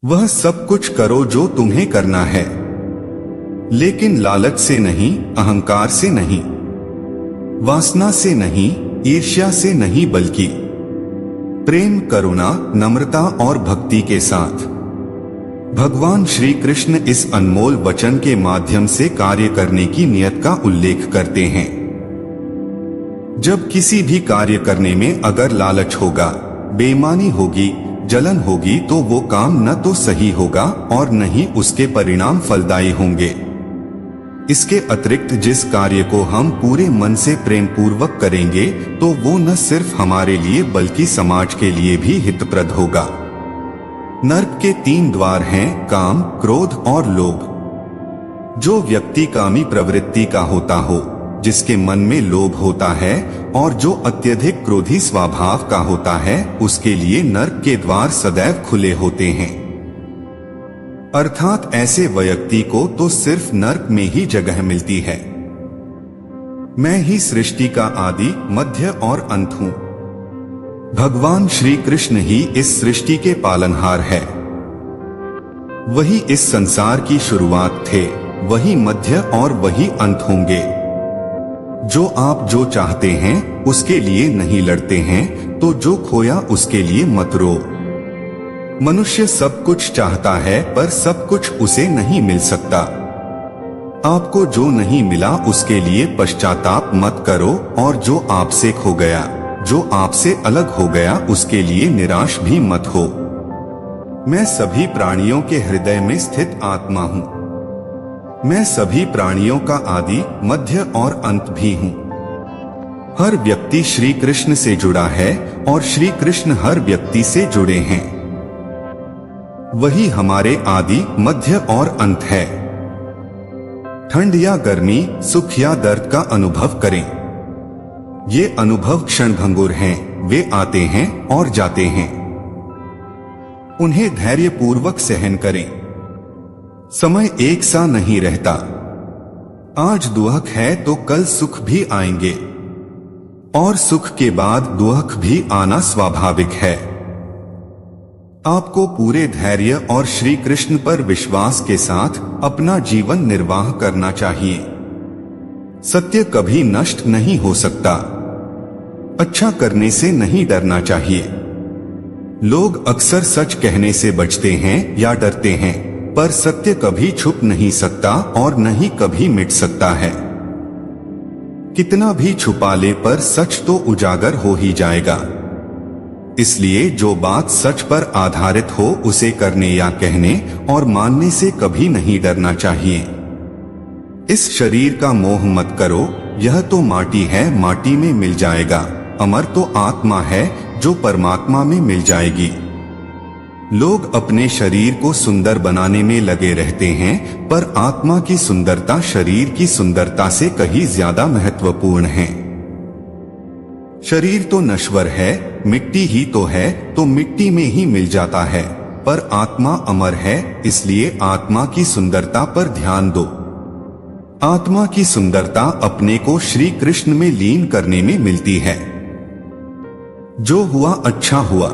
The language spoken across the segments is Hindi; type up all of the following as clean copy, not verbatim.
वह सब कुछ करो जो तुम्हें करना है, लेकिन लालच से नहीं, अहंकार से नहीं, वासना से नहीं, ईर्ष्या से नहीं, बल्कि प्रेम, करुणा, नम्रता और भक्ति के साथ। भगवान श्री कृष्ण इस अनमोल वचन के माध्यम से कार्य करने की नियत का उल्लेख करते हैं। जब किसी भी कार्य करने में अगर लालच होगा, बेईमानी होगी, जलन होगी, तो वो काम न तो सही होगा और न ही उसके परिणाम फलदायी होंगे। इसके अतिरिक्त जिस कार्य को हम पूरे मन से प्रेम पूर्वक करेंगे तो वो न सिर्फ हमारे लिए बल्कि समाज के लिए भी हितप्रद होगा। नर्क के 3 द्वार हैं, काम, क्रोध और लोभ। जो व्यक्ति कामी प्रवृत्ति का होता हो, जिसके मन में लोभ होता है और जो अत्यधिक क्रोधी स्वभाव का होता है, उसके लिए नर्क के द्वार सदैव खुले होते हैं। अर्थात ऐसे व्यक्ति को तो सिर्फ नर्क में ही जगह मिलती है। मैं ही सृष्टि का आदि, मध्य और अंत हूँ। भगवान श्री कृष्ण ही इस सृष्टि के पालनहार है। वही इस संसार की शुरुआत थे, वही मध्य और वही अंत होंगे। जो आप जो चाहते हैं उसके लिए नहीं लड़ते हैं, तो जो खोया उसके लिए मत रो। मनुष्य सब कुछ चाहता है पर सब कुछ उसे नहीं मिल सकता। आपको जो नहीं मिला उसके लिए पश्चाताप मत करो, और जो आपसे खो गया, जो आपसे अलग हो गया, उसके लिए निराश भी मत हो। मैं सभी प्राणियों के हृदय में स्थित आत्मा हूँ। मैं सभी प्राणियों का आदि, मध्य और अंत भी हूँ। हर व्यक्ति श्री कृष्ण से जुड़ा है और श्री कृष्ण हर व्यक्ति से जुड़े हैं। वही हमारे आदि, मध्य और अंत है। ठंड या गर्मी, सुख या दर्द का अनुभव करें। ये अनुभव क्षणभंगुर हैं, वे आते हैं और जाते हैं। उन्हें धैर्यपूर्वक सहन करें। समय एक सा नहीं रहता। आज दुख है तो कल सुख भी आएंगे, और सुख के बाद दुख भी आना स्वाभाविक है। आपको पूरे धैर्य और श्री कृष्ण पर विश्वास के साथ अपना जीवन निर्वाह करना चाहिए। सत्य कभी नष्ट नहीं हो सकता। अच्छा करने से नहीं डरना चाहिए। लोग अक्सर सच कहने से बचते हैं या डरते हैं, पर सत्य कभी छुप नहीं सकता और न ही कभी मिट सकता है। कितना भी छुपा ले पर सच तो उजागर हो ही जाएगा। इसलिए जो बात सच पर आधारित हो उसे करने या कहने और मानने से कभी नहीं डरना चाहिए। इस शरीर का मोह मत करो, यह तो माटी है, माटी में मिल जाएगा। अमर तो आत्मा है जो परमात्मा में मिल जाएगी। लोग अपने शरीर को सुंदर बनाने में लगे रहते हैं, पर आत्मा की सुंदरता शरीर की सुंदरता से कहीं ज्यादा महत्वपूर्ण है। शरीर तो नश्वर है, मिट्टी ही तो है, तो मिट्टी में ही मिल जाता है, पर आत्मा अमर है, इसलिए आत्मा की सुंदरता पर ध्यान दो। आत्मा की सुंदरता अपने को श्री कृष्ण में लीन करने में मिलती है। जो हुआ अच्छा हुआ।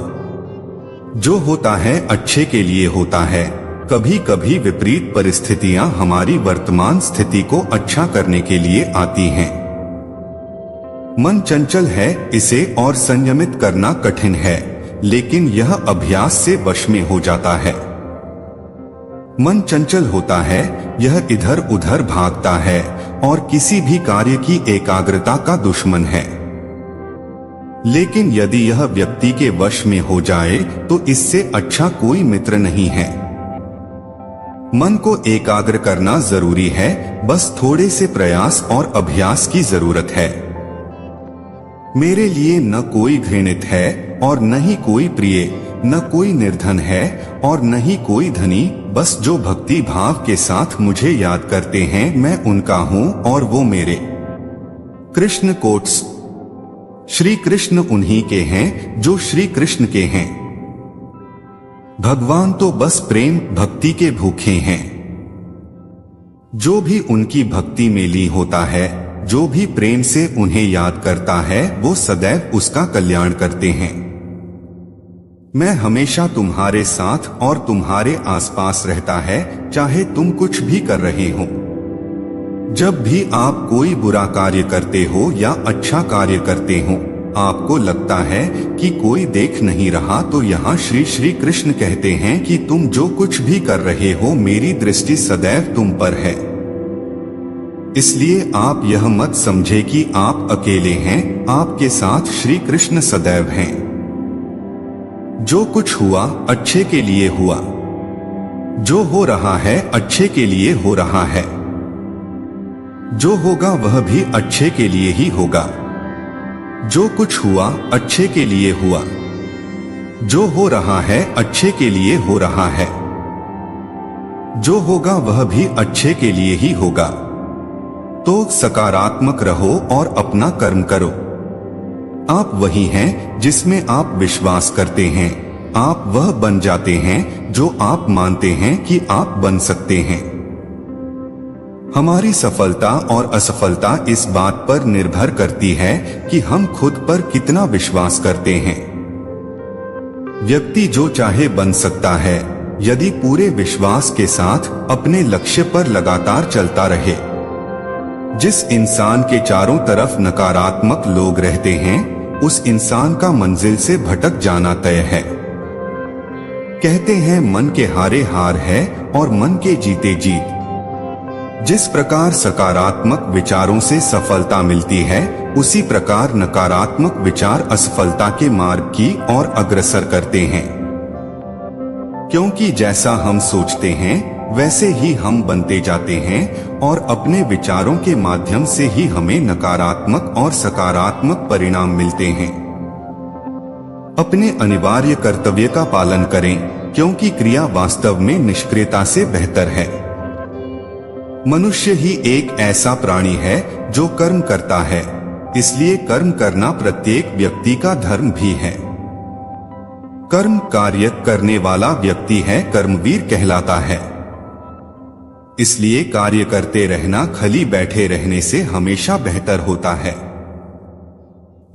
जो होता है अच्छे के लिए होता है। कभी कभी विपरीत परिस्थितियां हमारी वर्तमान स्थिति को अच्छा करने के लिए आती हैं। मन चंचल है, इसे और संयमित करना कठिन है, लेकिन यह अभ्यास से वश में हो जाता है। मन चंचल होता है, यह इधर उधर भागता है और किसी भी कार्य की एकाग्रता का दुश्मन है। लेकिन यदि यह व्यक्ति के वश में हो जाए तो इससे अच्छा कोई मित्र नहीं है। मन को एकाग्र करना जरूरी है, बस थोड़े से प्रयास और अभ्यास की जरूरत है। मेरे लिए न कोई घृणित है और न ही कोई प्रिय, न कोई निर्धन है और न ही कोई धनी, बस जो भक्ति भाव के साथ मुझे याद करते हैं मैं उनका हूँ और वो मेरे। कृष्ण कोट्स। श्री कृष्ण उन्हीं के हैं जो श्री कृष्ण के हैं। भगवान तो बस प्रेम भक्ति के भूखे हैं। जो भी उनकी भक्ति में लीन होता है, जो भी प्रेम से उन्हें याद करता है, वो सदैव उसका कल्याण करते हैं। मैं हमेशा तुम्हारे साथ और तुम्हारे आसपास रहता है, चाहे तुम कुछ भी कर रहे हो। जब भी आप कोई बुरा कार्य करते हो या अच्छा कार्य करते हो, आपको लगता है कि कोई देख नहीं रहा, तो यहाँ श्री श्री कृष्ण कहते हैं कि तुम जो कुछ भी कर रहे हो, मेरी दृष्टि सदैव तुम पर है। इसलिए आप यह मत समझे कि आप अकेले हैं, आपके साथ श्री कृष्ण सदैव हैं। जो कुछ हुआ अच्छे के लिए हुआ, जो हो रहा है अच्छे के लिए हो रहा है, जो होगा वह भी अच्छे के लिए ही होगा। जो कुछ हुआ अच्छे के लिए हुआ, जो हो रहा है अच्छे के लिए हो रहा है, जो होगा वह भी अच्छे के लिए ही होगा। तो सकारात्मक रहो और अपना कर्म करो। आप वही हैं जिसमें आप विश्वास करते हैं। आप वह बन जाते हैं जो आप मानते हैं कि आप बन सकते हैं। हमारी सफलता और असफलता इस बात पर निर्भर करती है कि हम खुद पर कितना विश्वास करते हैं। व्यक्ति जो चाहे बन सकता है, यदि पूरे विश्वास के साथ अपने लक्ष्य पर लगातार चलता रहे। जिस इंसान के चारों तरफ नकारात्मक लोग रहते हैं, उस इंसान का मंजिल से भटक जाना तय है। कहते हैं मन के हारे हार है और मन के जीते जीत। जिस प्रकार सकारात्मक विचारों से सफलता मिलती है, उसी प्रकार नकारात्मक विचार असफलता के मार्ग की ओर अग्रसर करते हैं। क्योंकि जैसा हम सोचते हैं वैसे ही हम बनते जाते हैं, और अपने विचारों के माध्यम से ही हमें नकारात्मक और सकारात्मक परिणाम मिलते हैं। अपने अनिवार्य कर्तव्य का पालन करें, क्योंकि क्रिया वास्तव में निष्क्रियता से बेहतर है। मनुष्य ही एक ऐसा प्राणी है जो कर्म करता है, इसलिए कर्म करना प्रत्येक व्यक्ति का धर्म भी है। कर्म कार्य करने वाला व्यक्ति है कर्मवीर कहलाता है। इसलिए कार्य करते रहना खाली बैठे रहने से हमेशा बेहतर होता है।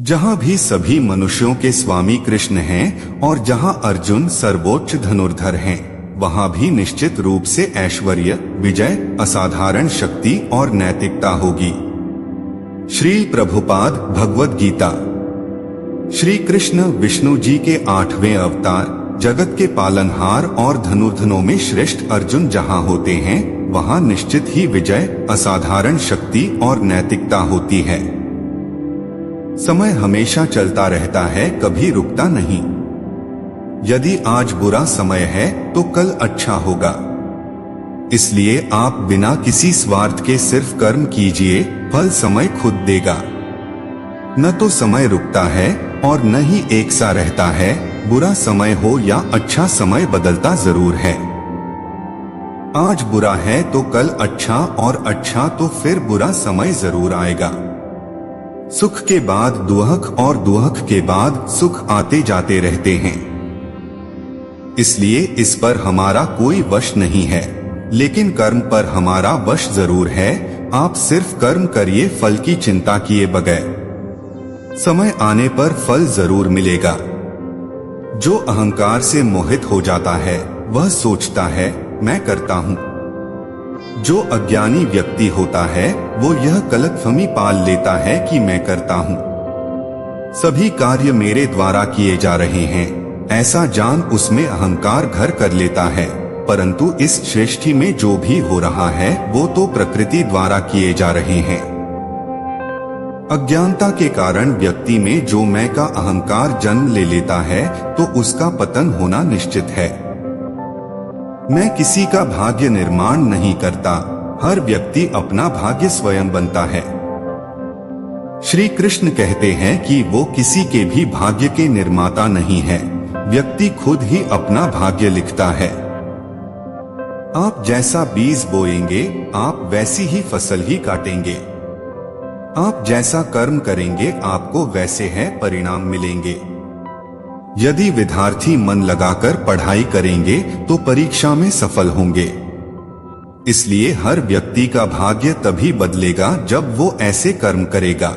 जहां भी सभी मनुष्यों के स्वामी कृष्ण हैं और जहां अर्जुन सर्वोच्च धनुर्धर हैं, वहां भी निश्चित रूप से ऐश्वर्य, विजय, असाधारण शक्ति और नैतिकता होगी। श्री प्रभुपाद भगवद गीता। श्री कृष्ण विष्णु जी के 8वें अवतार, जगत के पालनहार और धनुर्धनों में श्रेष्ठ अर्जुन जहां होते हैं, वहां निश्चित ही विजय, असाधारण शक्ति और नैतिकता होती है। समय हमेशा चलता रहता है, कभी रुकता नहीं। यदि आज बुरा समय है तो कल अच्छा होगा। इसलिए आप बिना किसी स्वार्थ के सिर्फ कर्म कीजिए, फल समय खुद देगा। न तो समय रुकता है और न ही एक सा रहता है। बुरा समय हो या अच्छा समय बदलता जरूर है। आज बुरा है तो कल अच्छा, और अच्छा तो फिर बुरा समय जरूर आएगा। सुख के बाद दुख और दुख के बाद सुख आते जाते रहते हैं। इसलिए इस पर हमारा कोई वश नहीं है, लेकिन कर्म पर हमारा वश जरूर है। आप सिर्फ कर्म करिए, फल की चिंता किए बगैर। समय आने पर फल जरूर मिलेगा। जो अहंकार से मोहित हो जाता है, वह सोचता है मैं करता हूँ। जो अज्ञानी व्यक्ति होता है, वो यह गलतफहमी पाल लेता है कि मैं करता हूँ, सभी कार्य मेरे द्वारा किए जा रहे हैं, ऐसा जान उसमें अहंकार घर कर लेता है। परंतु इस सृष्टि में जो भी हो रहा है, वो तो प्रकृति द्वारा किए जा रहे हैं। अज्ञानता के कारण व्यक्ति में जो मैं का अहंकार जन्म ले लेता है, तो उसका पतन होना निश्चित है। मैं किसी का भाग्य निर्माण नहीं करता, हर व्यक्ति अपना भाग्य स्वयं बनता है। श्री कृष्ण कहते हैं कि वो किसी के भी भाग्य के निर्माता नहीं है, व्यक्ति खुद ही अपना भाग्य लिखता है। आप जैसा बीज बोएंगे, आप वैसी ही फसल ही काटेंगे। आप जैसा कर्म करेंगे, आपको वैसे है परिणाम मिलेंगे। यदि विद्यार्थी मन लगाकर पढ़ाई करेंगे तो परीक्षा में सफल होंगे। इसलिए हर व्यक्ति का भाग्य तभी बदलेगा जब वो ऐसे कर्म करेगा।